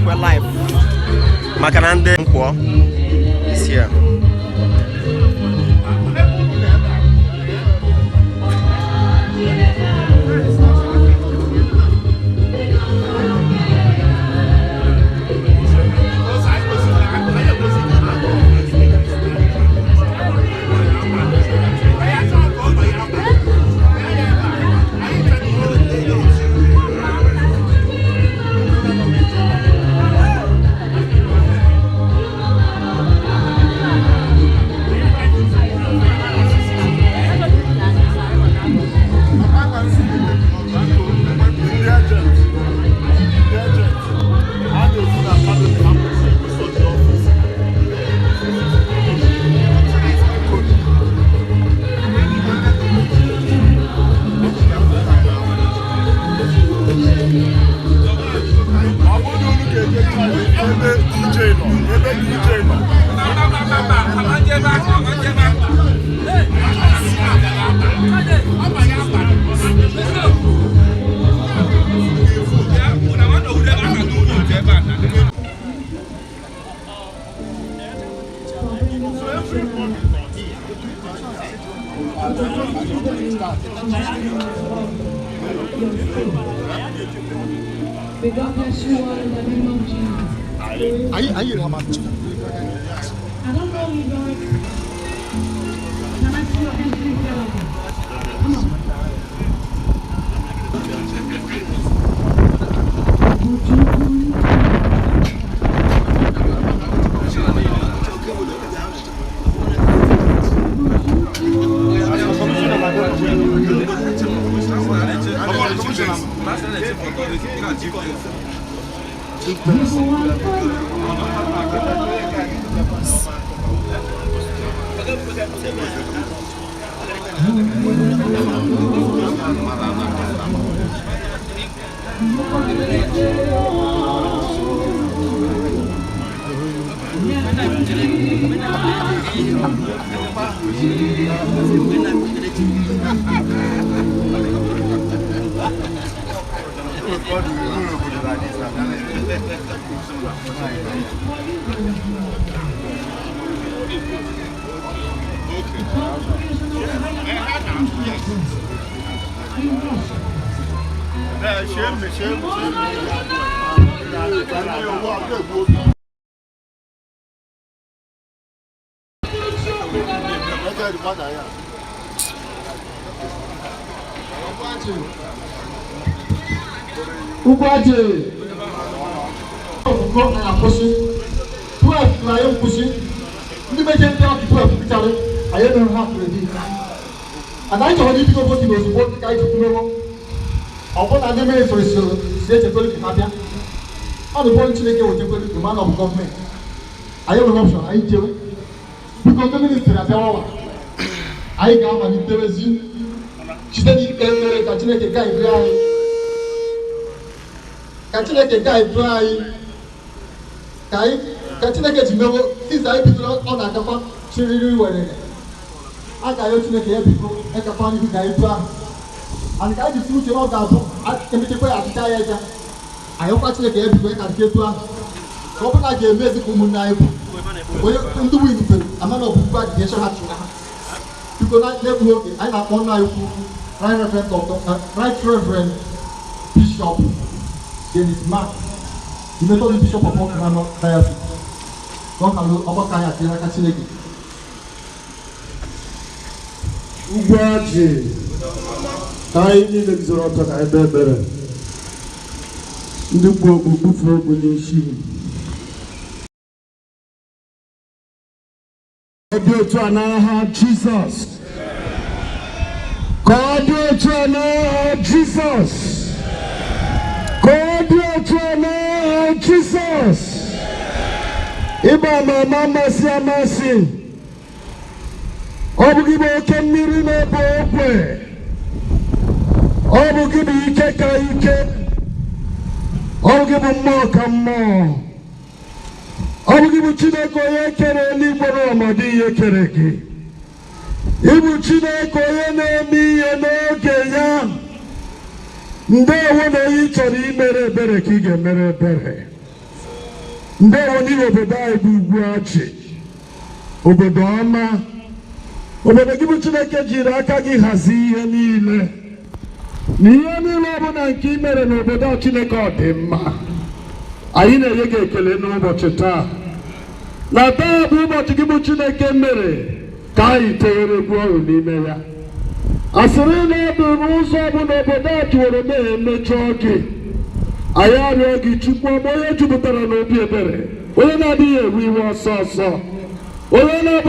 Igwe live maka na ndị nkwọ isi ya. May God bless you all in the name of Jesus. I don't know you, Lord. Can I see your hands together? Come on. Ugwuaji. Go na pushing. 12 na you pushing. Ndị meje ndị ọkụ 12 pụtara anyị mere ha ready. And I told you to go to those both guys to know. Ọbụna na ndị mere so si echekwa ka ha bịa. Ọ dị bọọlụ Chineke wechekwa the man of government. Anyị nwere option anyị jewe. Biko ndị ministry abịawa. Anyị ga-amalitewezi site n'ikpe ekpere ka Chineke ga-edu anyị. Ka Chineke ga-edu anyị. Ka Chineke ji mewo since anyị bidoro ọ na-agakwa chiriri were. A ga-ayọ Chineke ya biko ekakwa n'ihu ga-edu ahụ. And ka anyị ji uche na ọ ga-abụ emechekwa ya achịcha ya eja. Ayọkwa Chineke ya biko ka nke etu ahụ. Ka ọ bụla ga-emezi ka ụmụnne anyị bụ. Onye ndị win kwere amana ọbụbụ adị na-eche ha chụrụ ha. Biko na-egbu oge anyị na-akpọ nna anyị ukwu Right Reverend Bishop Dennis Mark, the Methodist Bishop of Okanano Diocese. God can look over Kaya Tiraka Chineke. Ugwuaji, anyị niile guzoro ọtọ ka ebe ebere. Ndị gbuo okpukpu ogbu n'isi. Ọ dị otu a n'aha Jizọs. Ka ọ dị otu a n'aha Jizọs. Ka ọ dị otu a n'aha Jizọs. Ịba ama amasị amasị. Ọ bụ gị bụ oke mmiri na-ebe okwe. Ọ bụ gị bụ ike ka ike. Ọ bụ gị bụ mmụọ ka mmụọ. Ọ bụ gị bụ Chineke onye kere eluigwe na ọnọdụ ihe kere gị. Ị bụ Chineke onye na-eme ihe n'oge ya. Ndeewo na onye ị chọrọ imere ebere ka ị ga-emere ebere. ndewo n'ihi obodo anyị bụ Ugwuaji, obodo ọma, obodo gị bụ Chineke jiri aka gị hazie ihe niile, na ihe niile ọbụla nke i mere n'obodo Chineke ọ dị mma. Anyị na-enye gị ekele n'ụbọchị taa, na taa bụ ụbọchị gị bụ Chineke mere ka anyị teghere egwu ọrụ n'ime ya. Asịrị na ọ bụ n'ụzọ ọbụla obodo a jiwere na-emejọ gị, anyị arịọ gị Chukwu, onye jupụtara n'obi ebere, onye na-adịghị ewe iwe ọsọ ọsọ, onye na